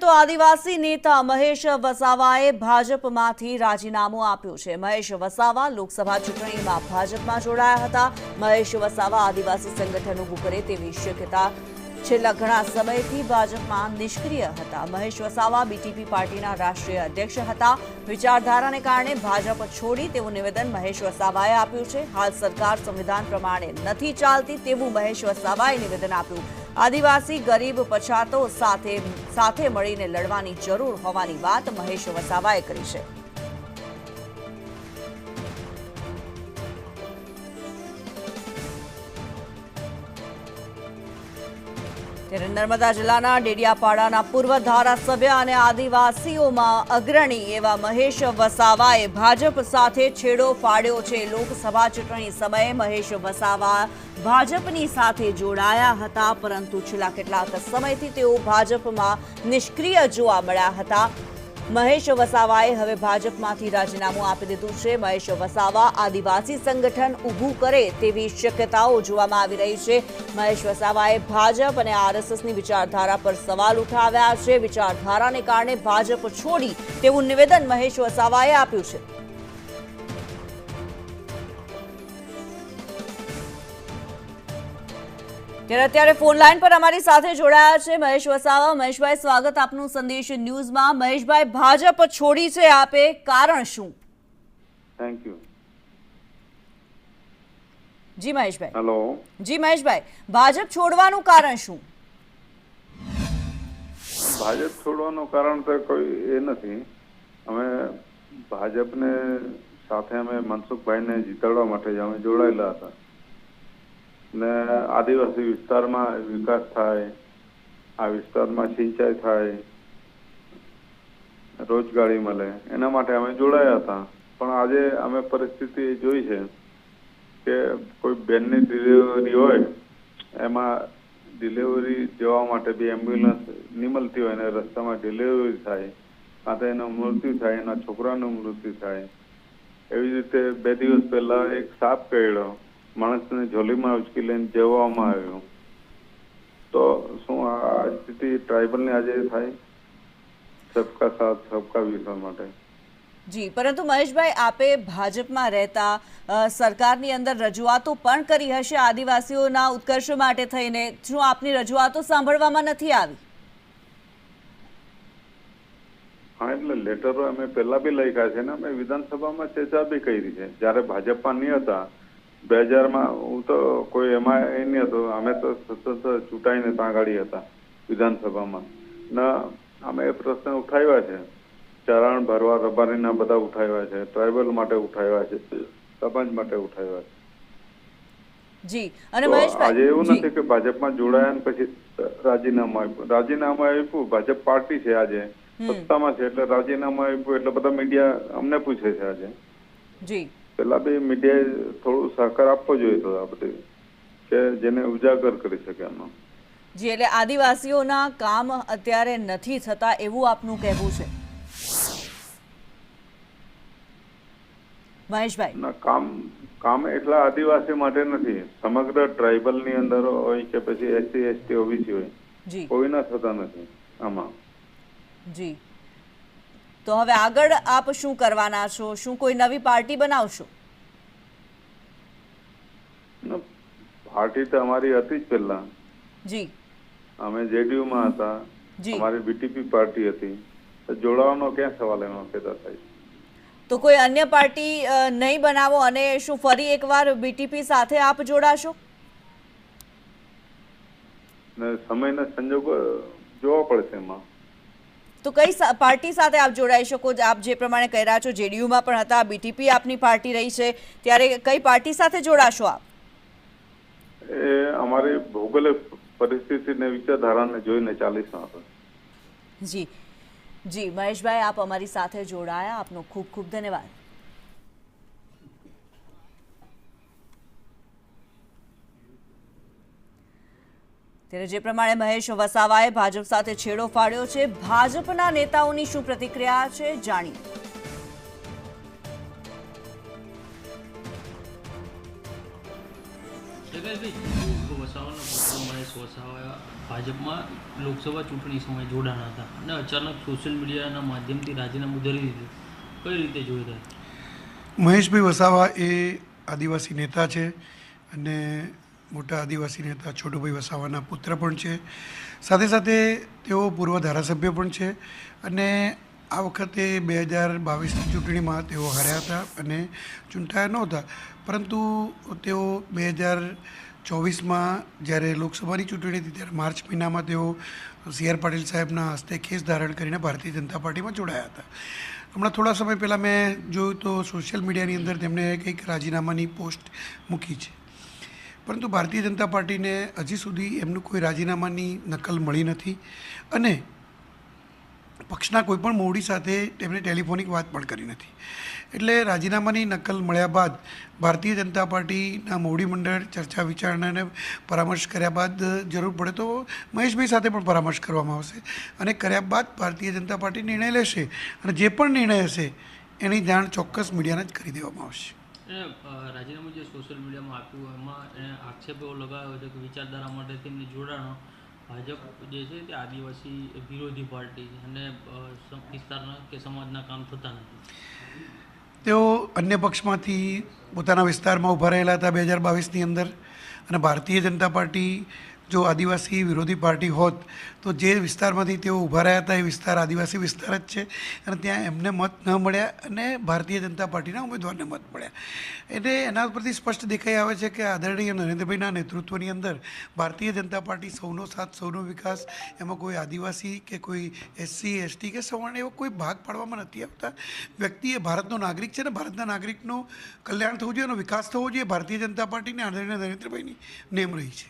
તો આદિવાસી નેતા મહેશ વસાવાએ ભાજપમાંથી રાજીનામું આપ્યું છે। મહેશ વસાવા લોકસભા ચૂંટણીમાં ભાજપમાં જોડાયા હતા। મહેશ વસાવા આદિવાસી સંગઠન ઊભું કરે તેવી શક્યતા છેલ્લા ઘણા સમયથી ભાજપમાં નિષ્ક્રિય હતા। મહેશ વસાવા બીટીપી પાર્ટીના રાષ્ટ્રીય અધ્યક્ષ હતા। વિચારધારાને કારણે ભાજપ છોડી તેવું નિવેદન મહેશ વસાવાએ આપ્યું છે। હાલ સરકાર સંવિધાન પ્રમાણે નથી ચાલતી તેવું મહેશ વસાવાએ નિવેદન આપ્યું। આદિવાસી ગરીબ પછાતો સાથે મળીને લડવાની જરૂર હોવાની વાત મહેશ વસાવાએ કરી છે। ત્યારે નર્મદા જિલ્લાના ડેડિયાપાડાના પૂર્વ ધારાસભ્ય અને આદિવાસીઓમાં અગ્રણી એવા મહેશ વસાવાએ ભાજપ સાથે છેડો ફાડ્યો છે। લોકસભા ચૂંટણી સમયે મહેશ વસાવા ભાજપની સાથે જોડાયા હતા, પરંતુ છેલ્લા કેટલાક સમયથી તેઓ ભાજપમાં નિષ્ક્રિય જોવા મળ્યા હતા। મહેશ વસાવાએ હવે ભાજપમાંથી રાજીનામું આપી દીધું છે। મહેશ વસાવા આદિવાસી સંગઠન ઊભું કરે તેવી શક્યતાઓ જોવામાં આવી રહી છે। મહેશ વસાવાએ ભાજપ અને આરએસએસની વિચારધારા પર સવાલ ઉઠાવ્યા છે। વિચારધારાને કારણે ભાજપ છોડી તેવું નિવેદન મહેશ વસાવાએ આપ્યું છે। ત્યારે ફોન લાઈન પર અમારી સાથે જોડાયા છે મહેશ વસાવા। મહેશભાઈ, સ્વાગત આપનું સંદેશ ન્યૂઝમાં। મહેશભાઈ, ભાજપ છોડી છે આપે, કારણ શું? Thank you. જી મહેશભાઈ। હેલો જી મહેશભાઈ, ભાજપ છોડવાનું કારણ શું? ભાજપ છોડવાનું કારણ તો કોઈ એ નથી। અમે ભાજપને સાથે અમે મનસુખભાઈને જીતાડવા માટે જ અમે જોડાયેલા હતા ને આદિવાસી વિસ્તારમાં વિકાસ થાય, આ વિસ્તારમાં સિંચાઈ થાય, રોજગારી મળે, એના માટે અમે જોડાયા હતા। પણ આજે અમે પરિસ્થિતિ જોઈ છે કે કોઈ બેનની ડિલિવરી હોય, એમાં ડિલિવરી જવા માટે બી એમ્બ્યુલન્સ નહીં મળતી હોય ને રસ્તામાં ડિલિવરી થાય, કાં તો એનું મૃત્યુ થાય, એના છોકરાનું મૃત્યુ થાય। એવી રીતે 2 દિવસ પહેલા એક સાપ કરડ્યો, માણસને ઝોલીમાં ઉચકી લઈને જવામાં આવ્યો। તો શું આ સ્થિતિ ટ્રાઇબલની આજે થાય? સબકા સાથ સબકા વિકાસ માટે। જી, પરંતુ મહેશભાઈ, આપે ભાજપમાં રહેતા સરકારની અંદર રજૂઆતો પણ કરી હશે આદિવાસીઓના ઉત્કર્ષ માટે થઈને, શું આપની રજૂઆતો સાંભળવામાં નથી આવી? હા, એટલે લેટરો અમે પહેલા બી લખ્યા છે ને અમે વિધાનસભામાં ચર્ચા બી કરી છે। જયારે ભાજપમાં નહીં હતા 2000માં, હું તો કોઈ એમાં એ નહીં હતો, અમે તો સતત ચૂંટાઈને ત્યાં ગાડી હતા વિધાનસભામાં ને અમે એ પ્રશ્ન ઉઠાવ્યા છે। ચરણ ભરવા રબારીના બધા ઉઠાવ્યા છે, ટ્રાઇબલ માટે ઉઠાવ્યા છે, સમાજ માટે ઉઠાવ્યા છે। જી, અને મહેશભાઈ, આજે એવું નથી કે ભાજપમાં જોડાયા ને પછી રાજીનામું આપ્યું। રાજીનામું આપ્યું, ભાજપ પાર્ટી છે આજે સત્તામાં છે એટલે રાજીનામું આપ્યું એટલે બધા મીડિયા અમને પૂછે છે આજે। જી, પેલા બી મીડિયાએ થોડું સહકાર આપવો જોઈએ તો આ બધી કે જેને ઉજાગર કરી શકે એમાં। જી, એટલે આદિવાસીઓના કામ અત્યારે નથી થતા એવું આપનું કહેવું છે મહેશભાઈ? ના, કામ એટલા આદિવાસી માટે નથી, સમગ્ર ટ્રાઇબલ ની અંદર હોય કે પછી એસસી એસટી ઓબીસી હોય, કોઈના થતા નથી આમાં। જી, તો હવે આગળ આપ શું કરવાના છો? શું કોઈ નવી પાર્ટી બનાવશો? પાર્ટી તો અમારી હતી જ પહેલા। જી, અમે જેડીયુ માં હતા, અમારી બીટીપી પાર્ટી હતી, તો જોડાવાનો ક્યાં સવાલ એમાં પેદા થાય? તો કોઈ અન્ય પાર્ટી નહીં બનાવો અને શું ફરી એકવાર બીટીપી સાથે આપ જોડાશો? ને સમયના સંજોગો જોવા પડશે એમાં। તો કઈ પાર્ટી સાથે આપ જોડાઈ શકો? આપ જે પ્રમાણે કહી રહ્યા છો જેડીયુમાં પણ હતા, બીટીપી આપની પાર્ટી રહી છે, ત્યારે કઈ પાર્ટી સાથે જોડાશો આપ? એ અમારી ભૌગોલિક પરિસ્થિતિને વિચારધારાને જોઈને ચાલીશું આપણે। જી જી, મહેશભાઈ, આપ અમારી સાથે જોડાયા, આપનો ખૂબ ખૂબ ધન્યવાદ। ત્યારે જે પ્રમાણે મહેશ વસાવાએ ભાજપ સાથે છેડો ફાડ્યો છે, ભાજપના નેતાઓની શું પ્રતિક્રિયા છે જાણીએ। જગતભાઈ, વસાવાના મહેશ વસાવા ભાજપમાં લોકસભા ચૂંટણી સમયે જોડાણા હતા અને અચાનક સોશિયલ મીડિયાના માધ્યમથી રાજીનામું ધરી દીધું. કઈ રીતે જોઈ રહ્યા? મહેશભાઈ વસાવા એ આદિવાસી નેતા છે અને મોટા આદિવાસી નેતા છોટુભાઈ વસાવાના પુત્ર પણ છે. સાથે સાથે તેઓ પૂર્વ ધારાસભ્ય પણ છે અને આ વખતે 2022ની ચૂંટણીમાં તેઓ હાર્યા હતા અને ચૂંટાયા નહોતા, પરંતુ તેઓ 2024માં જ્યારે લોકસભાની ચૂંટણી હતી ત્યારે માર્ચ મહિનામાં તેઓ C.R. પાટીલ સાહેબના હસ્તે ખેસ ધારણ કરીને ભારતીય જનતા પાર્ટીમાં જોડાયા હતા. હમણાં થોડા સમય પહેલાં મેં જોયું તો સોશિયલ મીડિયાની અંદર તેમણે કંઈક રાજીનામાની પોસ્ટ મૂકી છે, પરંતુ ભારતીય જનતા પાર્ટીને હજી સુધી એમનું કોઈ રાજીનામાની નકલ મળી નથી અને પક્ષના કોઈપણ મોવડી સાથે તેમણે ટેલિફોનિક વાત પણ કરી નથી. એટલે રાજીનામાની નકલ મળ્યા બાદ ભારતીય જનતા પાર્ટીના મોવડી મંડળ ચર્ચા વિચારણાને પરામર્શ કર્યા બાદ જરૂર પડે તો મહેશભાઈ સાથે પણ પરામર્શ કરવામાં આવશે અને કર્યા બાદ ભારતીય જનતા પાર્ટી નિર્ણય લેશે અને જે પણ નિર્ણય હશે એની જાણ ચોક્કસ મીડિયાને જ કરી દેવામાં આવશે. રાજીનામું જે સોશિયલ મીડિયામાં આપ્યું એમાં એને આક્ષેપ એવો લગાવ્યો છે કે વિચારધારા માટે તેમને જોડાણો. ભાજપ જે છે તે આદિવાસી વિરોધી પાર્ટી છે અને વિસ્તારના કે સમાજના કામ થતા નથી. તેઓ અન્ય પક્ષમાંથી પોતાના વિસ્તારમાં ઊભા રહેલા હતા 2022ની અંદર અને ભારતીય જનતા પાર્ટી જો આદિવાસી વિરોધી પાર્ટી હોત તો જે વિસ્તારમાંથી તેઓ ઊભા રહ્યા હતા એ વિસ્તાર આદિવાસી વિસ્તાર જ છે અને ત્યાં એમને મત ન મળ્યા અને ભારતીય જનતા પાર્ટીના ઉમેદવારને મત મળ્યા. એટલે એના પરથી સ્પષ્ટ દેખાઈ આવે છે કે આદરણીય નરેન્દ્રભાઈના નેતૃત્વની અંદર ભારતીય જનતા પાર્ટી સૌનો સાથ સૌનો વિકાસ, એમાં કોઈ આદિવાસી કે કોઈ SC ST કે સવર્ણ એવો કોઈ ભાગ પાડવામાં નથી આવતા. વ્યક્તિ એ ભારતનો નાગરિક છે ને ભારતના નાગરિકનું કલ્યાણ થવું જોઈએ અને વિકાસ થવો જોઈએ. ભારતીય જનતા પાર્ટીને આદરણીય નરેન્દ્રભાઈની નેમ રહી છે.